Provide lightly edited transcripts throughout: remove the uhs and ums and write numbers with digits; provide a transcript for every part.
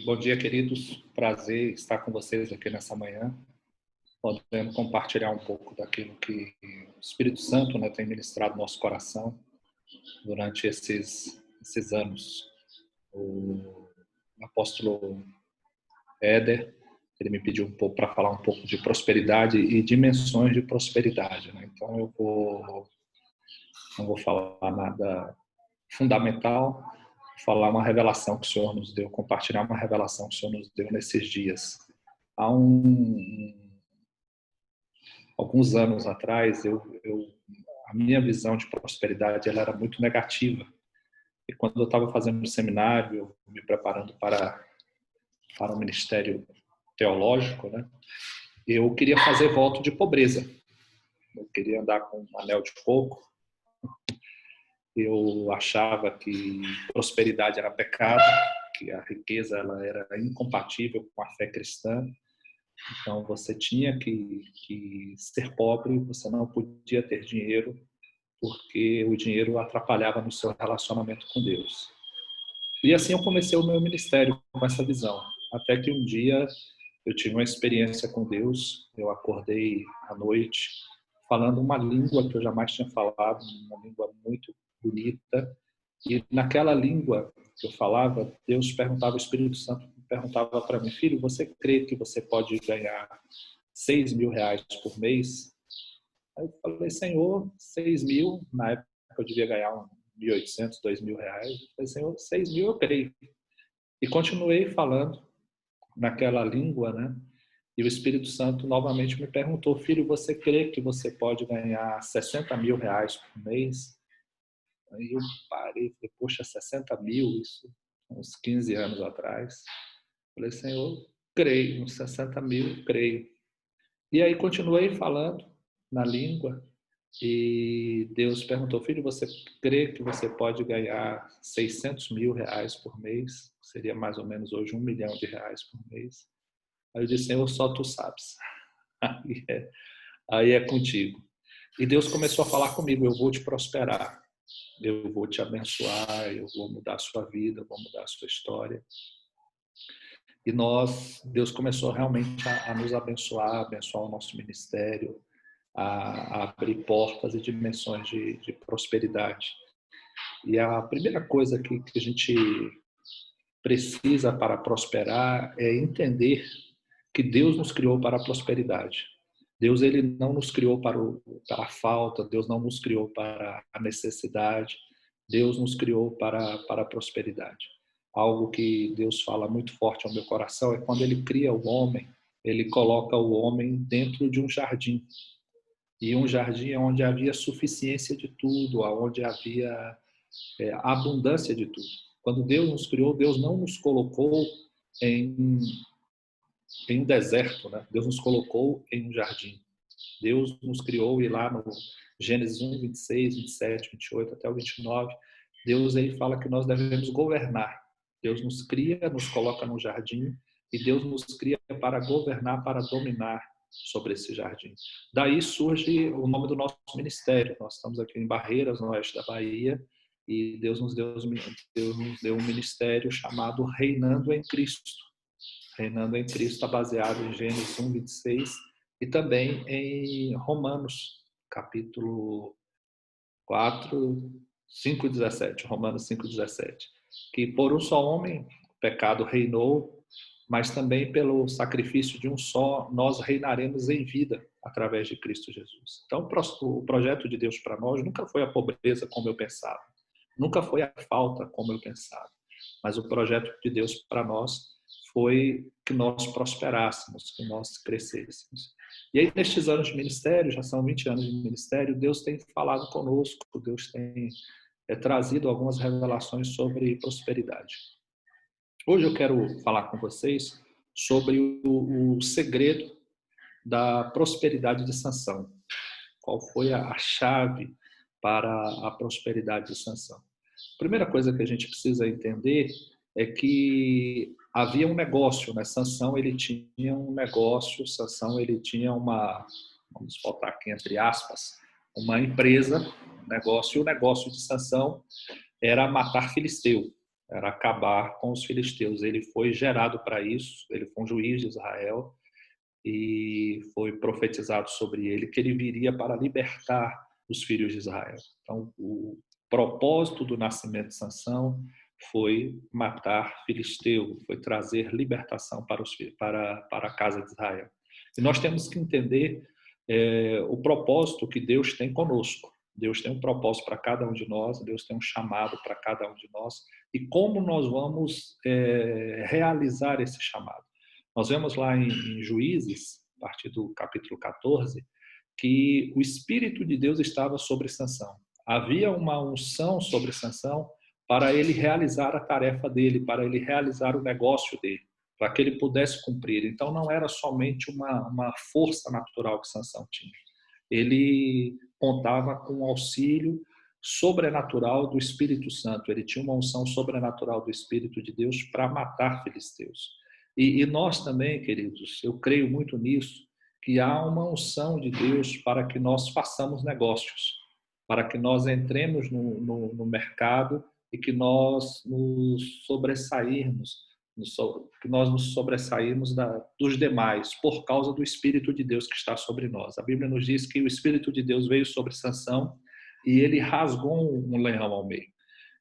Bom dia, queridos. Prazer estar com vocês aqui nessa manhã, podendo compartilhar um pouco daquilo que o Espírito Santo, tem ministrado no nosso coração durante esses anos. O apóstolo Éder, ele me pediu um pouco para falar um pouco de prosperidade e dimensões de prosperidade, Então não vou falar nada fundamental, falar uma revelação que o Senhor nos deu, compartilhar uma revelação que o Senhor nos deu nesses dias. Há alguns anos atrás, a minha visão de prosperidade ela era muito negativa. E quando eu estava fazendo o seminário, me preparando para o ministério teológico, eu queria fazer voto de pobreza. Eu queria andar com um anel de coco. Eu achava que prosperidade era pecado, que a riqueza ela era incompatível com a fé cristã. Então, você tinha que ser pobre, você não podia ter dinheiro, porque o dinheiro atrapalhava no seu relacionamento com Deus. E assim eu comecei o meu ministério com essa visão. Até que um dia eu tive uma experiência com Deus, eu acordei à noite falando uma língua que eu jamais tinha falado, uma língua muito bonita. E naquela língua que eu falava, Deus perguntava, o Espírito Santo perguntava para mim: filho, você crê que você pode ganhar 6 mil reais por mês? Aí eu falei: Senhor, 6 mil, na época eu devia ganhar 1.800, 2 mil reais. Eu falei: Senhor, 6 mil eu creio. E continuei falando naquela língua, E o Espírito Santo novamente me perguntou: filho, você crê que você pode ganhar 60 mil reais por mês? Aí eu parei e falei: poxa, 60 mil, isso uns 15 anos atrás. Falei: Senhor, creio, uns 60 mil, creio. E aí continuei falando na língua e Deus perguntou: filho, você crê que você pode ganhar 600 mil reais por mês? Seria mais ou menos hoje 1 milhão de reais por mês. Aí eu disse: Senhor, só tu sabes. Aí é contigo. E Deus começou a falar comigo: eu vou te prosperar, eu vou te abençoar, eu vou mudar a sua vida, eu vou mudar a sua história. E Deus começou realmente a nos abençoar o nosso ministério, a abrir portas e dimensões de prosperidade. E a primeira coisa que a gente precisa para prosperar é entender que Deus nos criou para a prosperidade. Deus ele não nos criou para a falta, Deus não nos criou para a necessidade, Deus nos criou para a prosperidade. Algo que Deus fala muito forte ao meu coração é quando ele cria o homem, ele coloca o homem dentro de um jardim. E um jardim onde havia suficiência de tudo, onde havia abundância de tudo. Quando Deus nos criou, Deus não nos colocou em um deserto, Deus nos colocou em um jardim. Deus nos criou, e lá no Gênesis 1, 26, 27, 28 até o 29, Deus aí fala que nós devemos governar. Deus nos cria, nos coloca no jardim, e Deus nos cria para governar, para dominar sobre esse jardim. Daí surge o nome do nosso ministério. Nós estamos aqui em Barreiras, no oeste da Bahia, e Deus nos deu um ministério chamado Reinando em Cristo. Reinando em Cristo está baseado em Gênesis 1, 26 e também em Romanos, capítulo 4, 5 e 17. Romanos 5, 17. Que por um só homem o pecado reinou, mas também pelo sacrifício de um só nós reinaremos em vida através de Cristo Jesus. Então o projeto de Deus para nós nunca foi a pobreza como eu pensava, nunca foi a falta como eu pensava, mas o projeto de Deus para nós foi que nós prosperássemos, que nós crescêssemos. E aí, nestes anos de ministério, já são 20 anos de ministério, Deus tem falado conosco, Deus tem trazido algumas revelações sobre prosperidade. Hoje eu quero falar com vocês sobre o segredo da prosperidade de Sansão. Qual foi a chave para a prosperidade de Sansão? A primeira coisa que a gente precisa entender é que havia um negócio, Sansão ele tinha um negócio, Sansão ele tinha vamos botar aqui entre aspas, uma empresa, um negócio, e o negócio de Sansão era matar filisteu. era acabar com os filisteus. Ele foi gerado para isso, ele foi um juiz de Israel, e foi profetizado sobre ele que ele viria para libertar os filhos de Israel. Então, o propósito do nascimento de Sansão foi matar filisteu, foi trazer libertação para a casa de Israel. E nós temos que entender o propósito que Deus tem conosco. Deus tem um propósito para cada um de nós, Deus tem um chamado para cada um de nós, e como nós vamos realizar esse chamado. Nós vemos lá em Juízes, a partir do capítulo 14, que o Espírito de Deus estava sobre Sansão. Havia uma unção sobre Sansão para ele realizar a tarefa dele, para ele realizar o negócio dele, para que ele pudesse cumprir. Então não era somente uma força natural que Sansão tinha. Ele contava com o auxílio sobrenatural do Espírito Santo. Ele tinha uma unção sobrenatural do Espírito de Deus para matar filisteus. E nós também, queridos, eu creio muito nisso, que há uma unção de Deus para que nós façamos negócios, para que nós entremos no mercado e que nós nos sobressairmos, que nós nos sobressairmos dos demais por causa do Espírito de Deus que está sobre nós. A Bíblia nos diz que o Espírito de Deus veio sobre Sansão e ele rasgou um leão ao meio.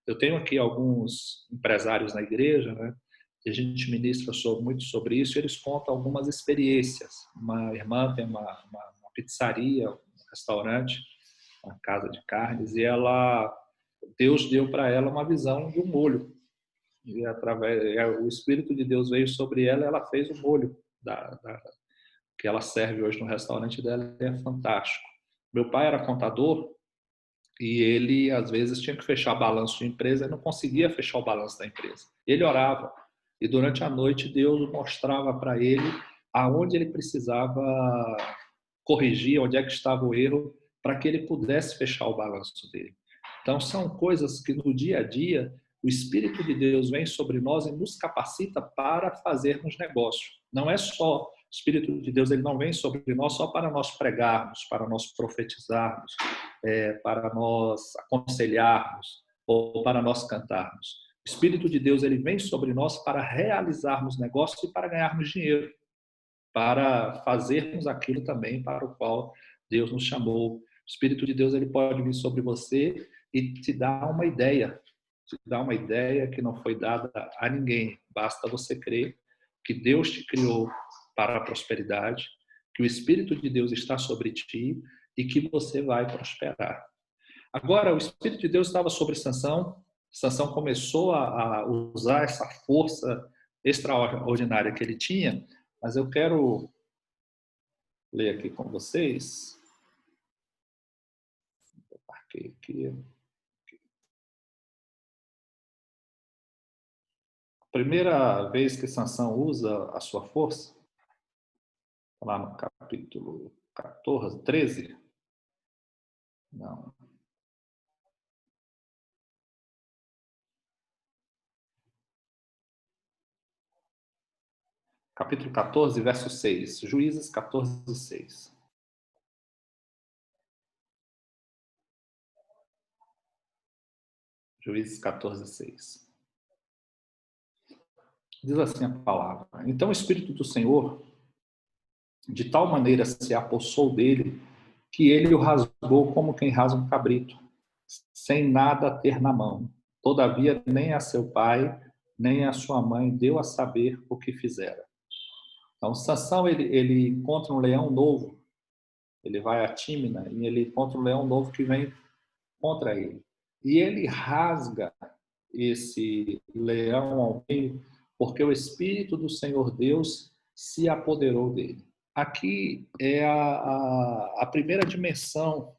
Eu tenho aqui alguns empresários na igreja, né? E a gente ministra muito sobre isso, e eles contam algumas experiências. Uma irmã tem uma pizzaria, um restaurante, uma casa de carnes, e Deus deu para ela uma visão de um molho. E o Espírito de Deus veio sobre ela, e ela fez o molho que ela serve hoje no restaurante dela, e é fantástico. Meu pai era contador, e ele, às vezes, tinha que fechar balanço de empresa e não conseguia fechar o balanço da empresa. Ele orava. E durante a noite, Deus mostrava para ele aonde ele precisava corrigir, onde é que estava o erro, para que ele pudesse fechar o balanço dele. Então, são coisas que no dia a dia, o Espírito de Deus vem sobre nós e nos capacita para fazermos negócio. Não é só o Espírito de Deus, ele não vem sobre nós só para nós pregarmos, para nós profetizarmos, para nós aconselharmos ou para nós cantarmos. O Espírito de Deus ele vem sobre nós para realizarmos negócios e para ganharmos dinheiro, para fazermos aquilo também para o qual Deus nos chamou. O Espírito de Deus ele pode vir sobre você e te dar uma ideia, que não foi dada a ninguém. Basta você crer que Deus te criou para a prosperidade, que o Espírito de Deus está sobre ti e que você vai prosperar. Agora, o Espírito de Deus estava sobre Sansão. Sansão começou a usar essa força extraordinária que ele tinha, mas eu quero ler aqui com vocês. Eu marquei aqui. A primeira vez que Sansão usa a sua força, lá no capítulo 14, 13. Não. Capítulo 14, verso 6. Juízes 14, 6. Juízes 14, 6. Diz assim a palavra: Então o Espírito do Senhor de tal maneira se apossou dele que ele o rasgou como quem rasga um cabrito, sem nada ter na mão. Todavia nem a seu pai, nem a sua mãe deu a saber o que fizera. Então Sansão ele encontra um leão novo, ele vai a Tímina e ele encontra um leão novo que vem contra ele. E ele rasga esse leão ao meio, porque o Espírito do Senhor Deus se apoderou dele. Aqui é a primeira dimensão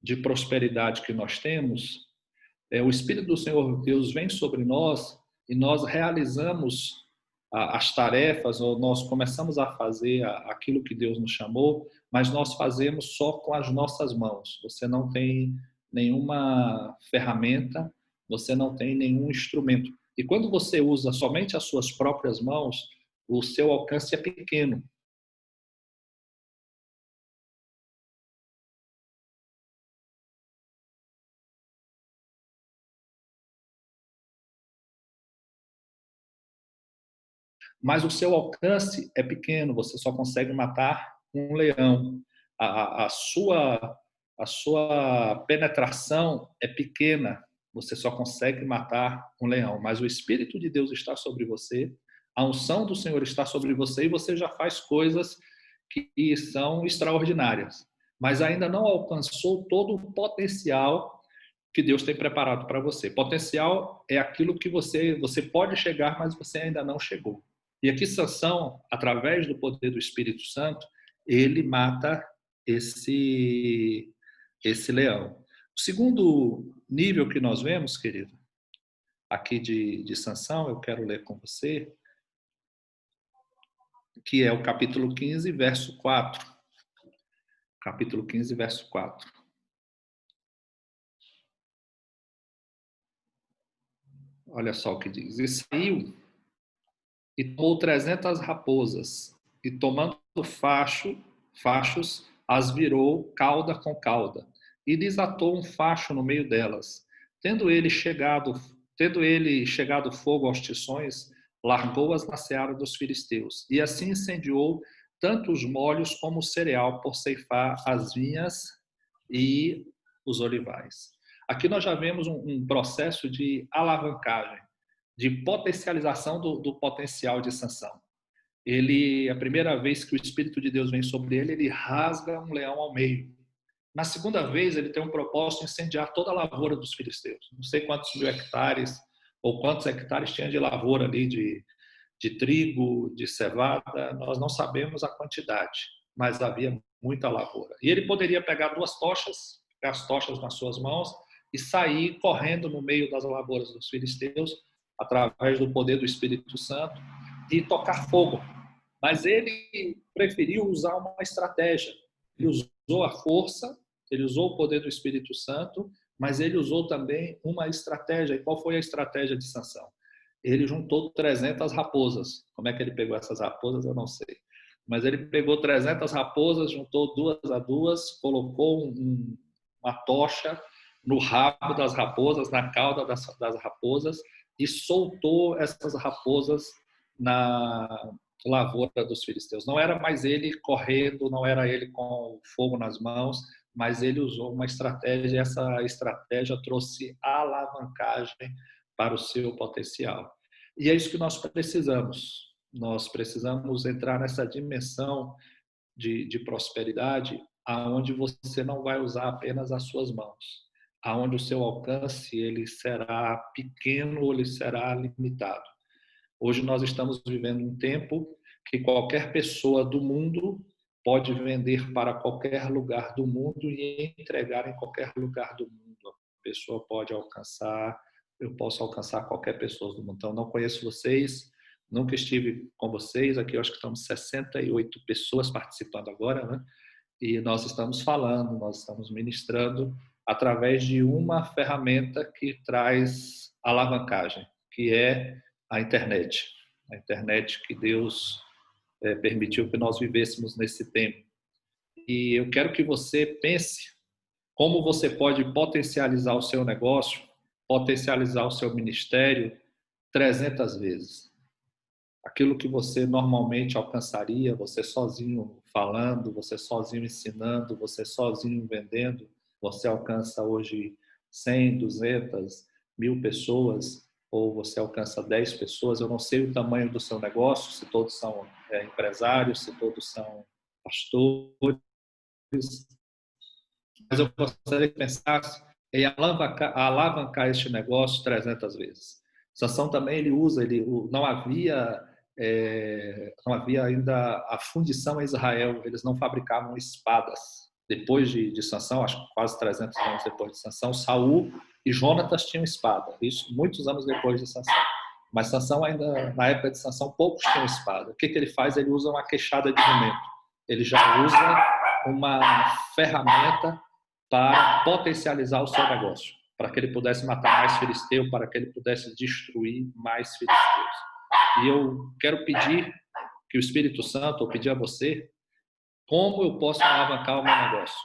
de prosperidade que nós temos. O Espírito do Senhor Deus vem sobre nós e nós realizamos as tarefas, ou nós começamos a fazer aquilo que Deus nos chamou, mas nós fazemos só com as nossas mãos. Você não tem nenhuma ferramenta, você não tem nenhum instrumento. E quando você usa somente as suas próprias mãos, o seu alcance é pequeno. mas o seu alcance é pequeno, você só consegue matar um leão. A sua penetração é pequena, você só consegue matar um leão, mas o Espírito de Deus está sobre você, a unção do Senhor está sobre você e você já faz coisas que são extraordinárias, mas ainda não alcançou todo o potencial que Deus tem preparado para você. Potencial é aquilo que você pode chegar, mas você ainda não chegou. E aqui Sansão, através do poder do Espírito Santo, ele mata esse leão. O segundo nível que nós vemos, querido, aqui de Sansão, eu quero ler com você, que é o capítulo 15, verso 4. Capítulo 15, verso 4. Olha só o que diz. E saiu e tomou 300 raposas, e tomando fachos, as virou cauda com cauda, e desatou um facho no meio delas. Tendo ele chegado fogo aos tições, largou-as na seara dos filisteus, e assim incendiou tanto os molhos como o cereal, por ceifar as vinhas e os olivais. Aqui nós já vemos um processo de alavancagem, de potencialização do potencial de Sansão. A primeira vez que o Espírito de Deus vem sobre ele, ele rasga um leão ao meio. Na segunda vez, ele tem um propósito de incendiar toda a lavoura dos filisteus. Não sei quantos mil hectares ou quantos hectares tinha de lavoura ali, de trigo, de cevada, nós não sabemos a quantidade, mas havia muita lavoura. E ele poderia pegar as tochas nas suas mãos e sair correndo no meio das lavouras dos filisteus, através do poder do Espírito Santo, e tocar fogo. Mas ele preferiu usar uma estratégia. Ele usou a força, ele usou o poder do Espírito Santo, mas ele usou também uma estratégia. E qual foi a estratégia de Sansão? Ele juntou 300 raposas. Como é que ele pegou essas raposas, eu não sei. Mas ele pegou 300 raposas, juntou duas a duas, colocou uma tocha no rabo das raposas, na cauda das raposas, e soltou essas raposas na lavoura dos filisteus. Não era mais ele correndo, não era ele com fogo nas mãos, mas ele usou uma estratégia, e essa estratégia trouxe alavancagem para o seu potencial. E é isso que nós precisamos. Nós precisamos entrar nessa dimensão de prosperidade, aonde você não vai usar apenas as suas mãos, aonde o seu alcance ele será pequeno ou ele será limitado. Hoje nós estamos vivendo um tempo que qualquer pessoa do mundo pode vender para qualquer lugar do mundo e entregar em qualquer lugar do mundo. A pessoa pode alcançar, eu posso alcançar qualquer pessoa do mundo. Então, não conheço vocês, nunca estive com vocês. Aqui eu acho que estamos 68 pessoas participando agora, né? E nós estamos falando, nós estamos ministrando através de uma ferramenta que traz alavancagem, que é a internet. A internet que Deus permitiu que nós vivêssemos nesse tempo. E eu quero que você pense como você pode potencializar o seu negócio, potencializar o seu ministério 300 vezes. Aquilo que você normalmente alcançaria, você sozinho falando, você sozinho ensinando, você sozinho vendendo, você alcança hoje 100, 200, 1000 pessoas, ou você alcança 10 pessoas. Eu não sei o tamanho do seu negócio, se todos são empresários, se todos são pastores, mas eu gostaria que pensasse em alavancar este negócio 300 vezes. Sansão também ele usa, não havia ainda a fundição em Israel, eles não fabricavam espadas. Depois de Sansão, acho que quase 300 anos depois de Sansão, Saul e Jonatas tinham espada, isso muitos anos depois de Sansão. Mas Sansão ainda, na época de Sansão, poucos tinham espada. O que ele faz? Ele usa uma queixada de jumento. Ele já usa uma ferramenta para potencializar o seu negócio, para que ele pudesse matar mais filisteus, para que ele pudesse destruir mais filisteus. E eu quero pedir que o Espírito Santo, ou pedir a você, como eu posso alavancar o meu negócio?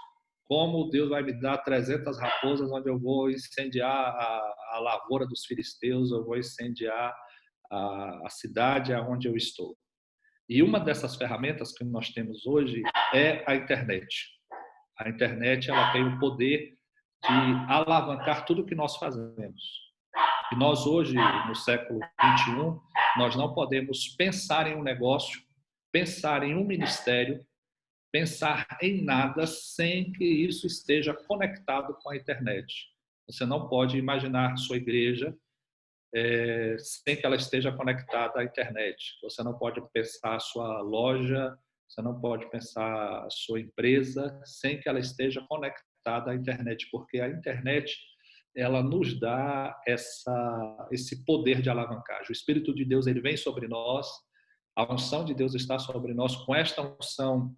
Como Deus vai me dar 300 raposas onde eu vou incendiar a lavoura dos filisteus, eu vou incendiar a cidade aonde eu estou. E uma dessas ferramentas que nós temos hoje é a internet. A internet, ela tem o poder de alavancar tudo que nós fazemos. E nós hoje, no século 21, nós não podemos pensar em um negócio, pensar em um ministério, pensar em nada sem que isso esteja conectado com a internet. Você não pode imaginar sua igreja sem que ela esteja conectada à internet. Você não pode pensar a sua loja, você não pode pensar a sua empresa sem que ela esteja conectada à internet, porque a internet ela nos dá esse poder de alavancagem. O Espírito de Deus ele vem sobre nós, a unção de Deus está sobre nós. Com esta unção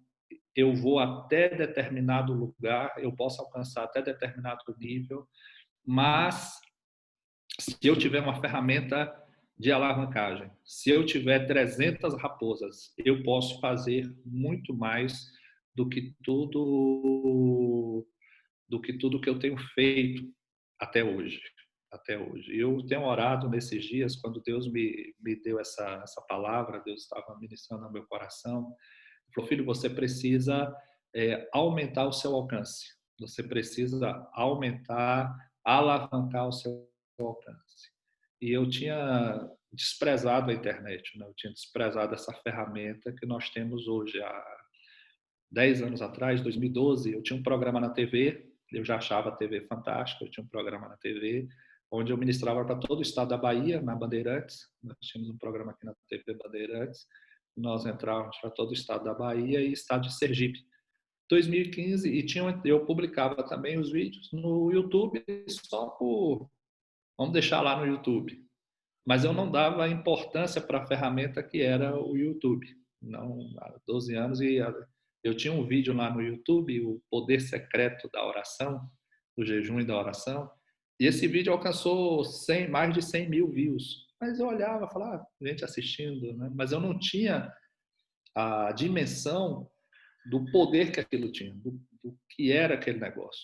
eu vou até determinado lugar, eu posso alcançar até determinado nível, mas se eu tiver uma ferramenta de alavancagem, se eu tiver 300 raposas, eu posso fazer muito mais do que tudo que eu tenho feito até hoje. Até hoje. Eu tenho orado nesses dias, quando Deus me deu essa palavra, Deus estava ministrando no meu coração. Ele falou, filho, você precisa aumentar o seu alcance. Você precisa aumentar, alavancar o seu alcance. E eu tinha desprezado a internet, né? Eu tinha desprezado essa ferramenta que nós temos hoje. Há 10 anos atrás, 2012, eu tinha um programa na TV, eu já achava a TV fantástica, eu tinha um programa na TV, onde eu ministrava para todo o estado da Bahia, na Bandeirantes. Nós tínhamos um programa aqui na TV Bandeirantes, nós entrávamos para todo o estado da Bahia e estado de Sergipe. 2015, eu publicava também os vídeos no YouTube, só por, vamos deixar lá no YouTube. Mas eu não dava importância para a ferramenta que era o YouTube. Não, há 12 anos, e eu tinha um vídeo lá no YouTube, o poder secreto da oração, do jejum e da oração, e esse vídeo alcançou mais de 100 mil views. Mas eu olhava, falava, gente assistindo, né? Mas eu não tinha a dimensão do poder que aquilo tinha, do que era aquele negócio.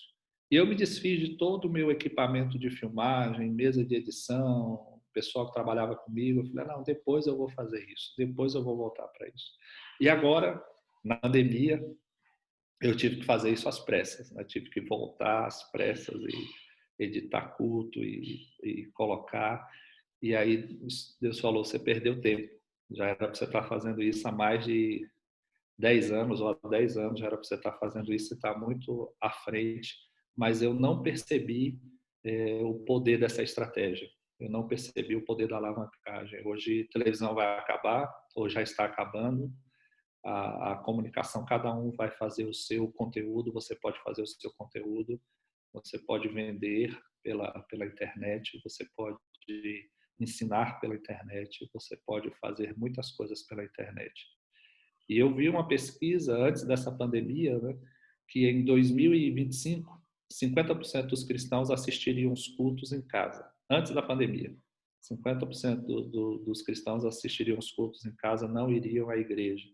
E eu me desfiz de todo o meu equipamento de filmagem, mesa de edição, o pessoal que trabalhava comigo. Eu falei, não, depois eu vou fazer isso, depois eu vou voltar para isso. E agora, na pandemia, eu tive que fazer isso às pressas, né? Tive que voltar às pressas e editar culto e colocar. E aí Deus falou, você perdeu tempo. Já era para você estar fazendo isso há mais de 10 anos, ou há 10 anos já era para você estar fazendo isso, você está muito à frente, mas eu não percebi o poder dessa estratégia. Eu não percebi o poder da alavancagem. Hoje a televisão vai acabar, ou já está acabando. A comunicação, cada um vai fazer o seu conteúdo, você pode fazer o seu conteúdo, você pode vender pela internet, você pode ensinar pela internet, você pode fazer muitas coisas pela internet. E eu vi uma pesquisa antes dessa pandemia, né, que em 2025, 50% dos cristãos assistiriam os cultos em casa, antes da pandemia. 50% dos cristãos assistiriam os cultos em casa, não iriam à igreja.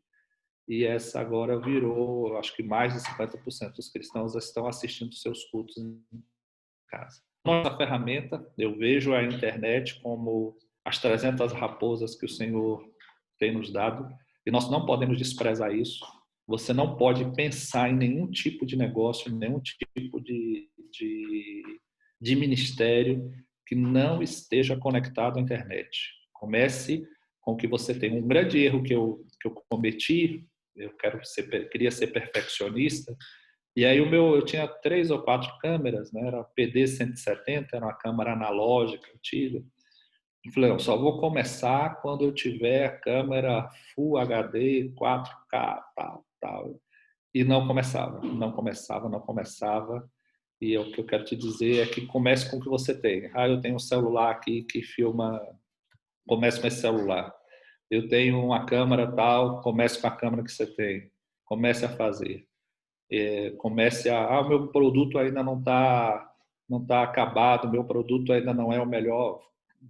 E essa agora virou, acho que mais de 50% dos cristãos estão assistindo seus cultos em casa. Nossa ferramenta, eu vejo a internet como as 300 raposas que o Senhor tem nos dado, e nós não podemos desprezar isso. Você não pode pensar em nenhum tipo de negócio, nenhum tipo de ministério que não esteja conectado à internet. Comece com o que você tem. Um grande erro que eu cometi, queria ser perfeccionista, e aí eu tinha 3 ou 4 câmeras, né? Era a PD-170, era uma câmera analógica antiga. Eu falei, eu só vou começar quando eu tiver a câmera Full HD, 4K, tal. E não começava. E o que eu quero te dizer é que comece com o que você tem. Eu tenho um celular aqui que filma, comece com esse celular. Eu tenho uma câmera tal, comece com a câmera que você tem. Comece a fazer. Comece o meu produto ainda não tá acabado, meu produto ainda não é o melhor.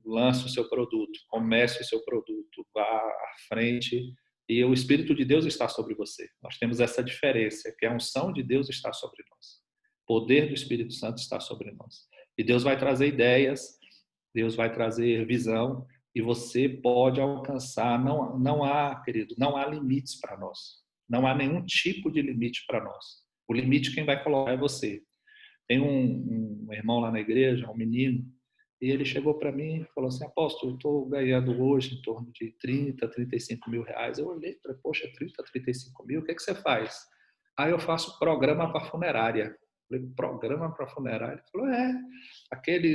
Lance o seu produto, comece o seu produto, vá à frente, e o Espírito de Deus está sobre você. Nós temos essa diferença, que a unção de Deus está sobre nós. O poder do Espírito Santo está sobre nós. E Deus vai trazer ideias, Deus vai trazer visão, e você pode alcançar. Não há, querido, não há limites para nós. Não há nenhum tipo de limite para nós. O limite quem vai colocar é você. Tem um irmão lá na igreja, um menino, e ele chegou para mim e falou assim: apóstolo, eu estou ganhando hoje em torno de 30, 35 mil reais. Eu olhei e falei: poxa, 30, 35 mil, o que você faz? Aí eu faço programa para funerária. Eu falei: programa para funerária? Ele falou: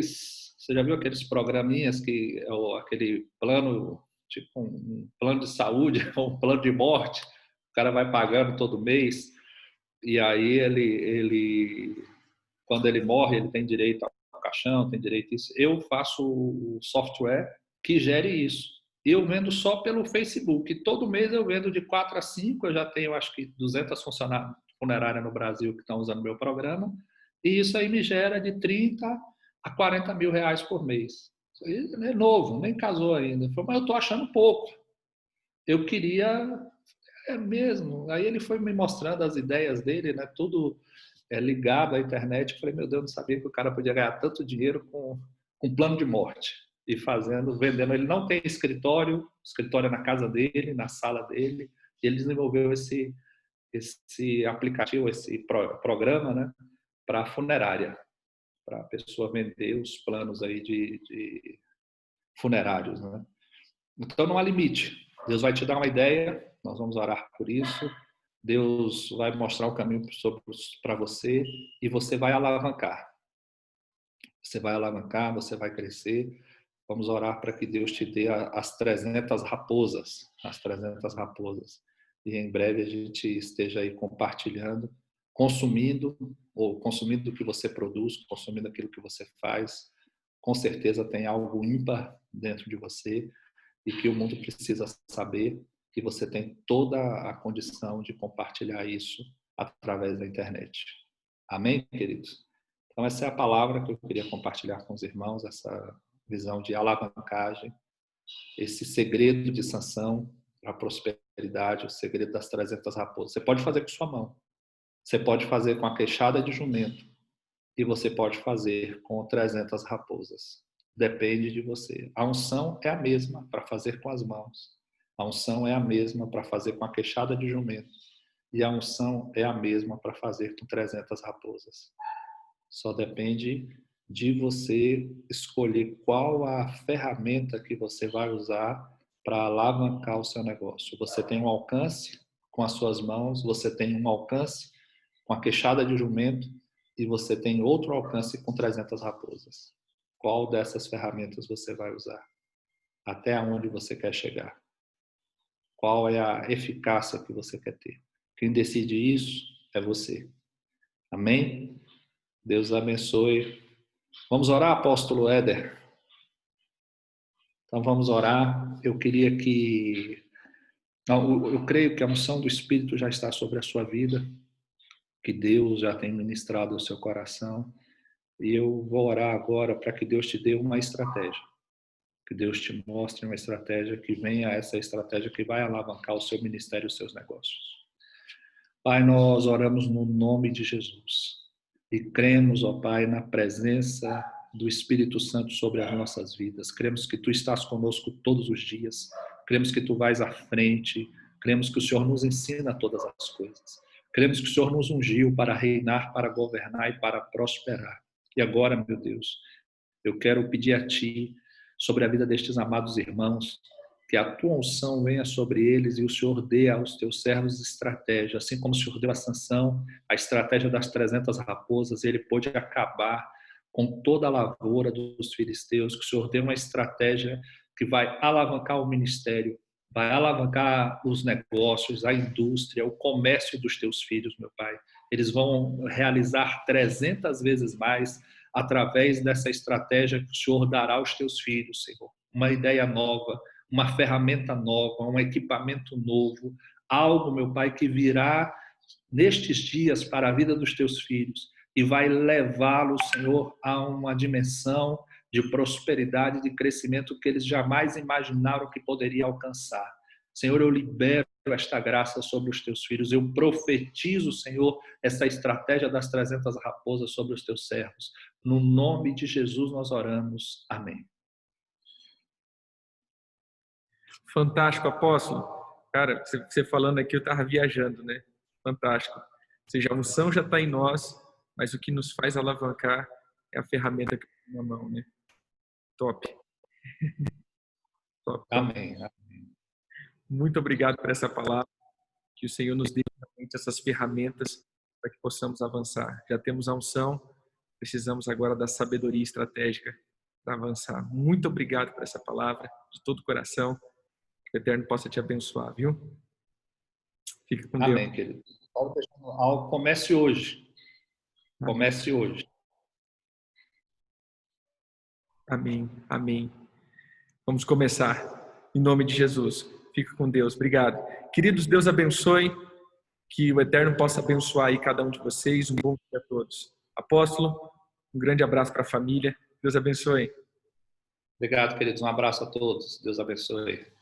você já viu aqueles programinhas que é aquele plano, tipo um plano de saúde, ou um plano de morte, o cara vai pagando todo mês, e aí quando ele morre, ele tem direito ao caixão, tem direito a isso. Eu faço o software que gere isso. Eu vendo só pelo Facebook. Todo mês eu vendo de 4 a 5. Eu já tenho, acho que, 200 funcionários funerárias no Brasil que estão usando meu programa. E isso aí me gera de 30 a 40 mil reais por mês. Isso aí é novo, nem casou ainda. Mas eu estou achando pouco. Eu queria... É mesmo. Aí ele foi me mostrando as ideias dele, né? Tudo ligado à internet. Eu falei: meu Deus, não sabia que o cara podia ganhar tanto dinheiro com plano de morte. E vendendo. Ele não tem escritório é na casa dele, na sala dele. E ele desenvolveu esse aplicativo, esse programa, né? Para funerária, para a pessoa vender os planos aí de funerários, né? Então não há limite. Deus vai te dar uma ideia, nós vamos orar por isso. Deus vai mostrar o caminho para você e você vai alavancar. Você vai alavancar, você vai crescer. Vamos orar para que Deus te dê as 300 raposas, as 300 raposas. E em breve a gente esteja aí compartilhando, consumindo, ou consumindo o que você produz, consumindo aquilo que você faz. Com certeza tem algo ímpar dentro de você e que o mundo precisa saber que você tem toda a condição de compartilhar isso através da internet. Amém, queridos? Então, essa é a palavra que eu queria compartilhar com os irmãos, essa visão de alavancagem, esse segredo de Sansão para a prosperidade, o segredo das 300 raposas. Você pode fazer com sua mão, você pode fazer com a queixada de jumento e você pode fazer com 300 raposas. Depende de você. A unção é a mesma para fazer com as mãos. A unção é a mesma para fazer com a queixada de jumento. E a unção é a mesma para fazer com 300 raposas. Só depende de você escolher qual a ferramenta que você vai usar para alavancar o seu negócio. Você tem um alcance com as suas mãos, você tem um alcance com a queixada de jumento e você tem outro alcance com 300 raposas. Qual dessas ferramentas você vai usar? Até onde você quer chegar? Qual é a eficácia que você quer ter? Quem decide isso é você. Amém? Deus abençoe. Vamos orar, apóstolo Éder? Então vamos orar. Eu queria que... Eu creio que a unção do Espírito já está sobre a sua vida, que Deus já tem ministrado o seu coração. E eu vou orar agora para que Deus te dê uma estratégia. Que Deus te mostre uma estratégia, que venha essa estratégia que vai alavancar o seu ministério e os seus negócios. Pai, nós oramos no nome de Jesus e cremos, ó Pai, na presença do Espírito Santo sobre as nossas vidas. Cremos que Tu estás conosco todos os dias. Cremos que Tu vais à frente. Cremos que o Senhor nos ensina todas as coisas. Cremos que o Senhor nos ungiu para reinar, para governar e para prosperar. E agora, meu Deus, eu quero pedir a Ti, sobre a vida destes amados irmãos, que a Tua unção venha sobre eles e o Senhor dê aos Teus servos estratégia, assim como o Senhor deu a Sansão, a estratégia das 300 raposas, ele pôde acabar com toda a lavoura dos filisteus, que o Senhor dê uma estratégia que vai alavancar o ministério, vai alavancar os negócios, a indústria, o comércio dos Teus filhos, meu Pai. Eles vão realizar 300 vezes mais através dessa estratégia que o Senhor dará aos Teus filhos, Senhor. Uma ideia nova, uma ferramenta nova, um equipamento novo, algo, meu Pai, que virá nestes dias para a vida dos Teus filhos e vai levá-los, Senhor, a uma dimensão de prosperidade, de crescimento que eles jamais imaginaram que poderia alcançar. Senhor, eu libero esta graça sobre os Teus filhos. Eu profetizo, Senhor, essa estratégia das 300 raposas sobre os Teus servos. No nome de Jesus nós oramos. Amém. Fantástico, apóstolo. Cara, você falando aqui, eu estava viajando, né? Fantástico. Ou seja, a unção já está em nós, mas o que nos faz alavancar é a ferramenta que tem na mão, né? Top. Top, top. Amém. Muito obrigado por essa palavra. Que o Senhor nos dê realmente essas ferramentas para que possamos avançar. Já temos a unção, precisamos agora da sabedoria estratégica para avançar. Muito obrigado por essa palavra, de todo o coração. Que o Eterno possa te abençoar, viu? Fica com Deus. Amém, querido. Comece hoje. Comece hoje. Amém, amém. Vamos começar. Em nome de Jesus. Fica com Deus. Obrigado. Queridos, Deus abençoe. Que o Eterno possa abençoar aí cada um de vocês. Um bom dia a todos. Apóstolo, um grande abraço para a família. Deus abençoe. Obrigado, queridos. Um abraço a todos. Deus abençoe.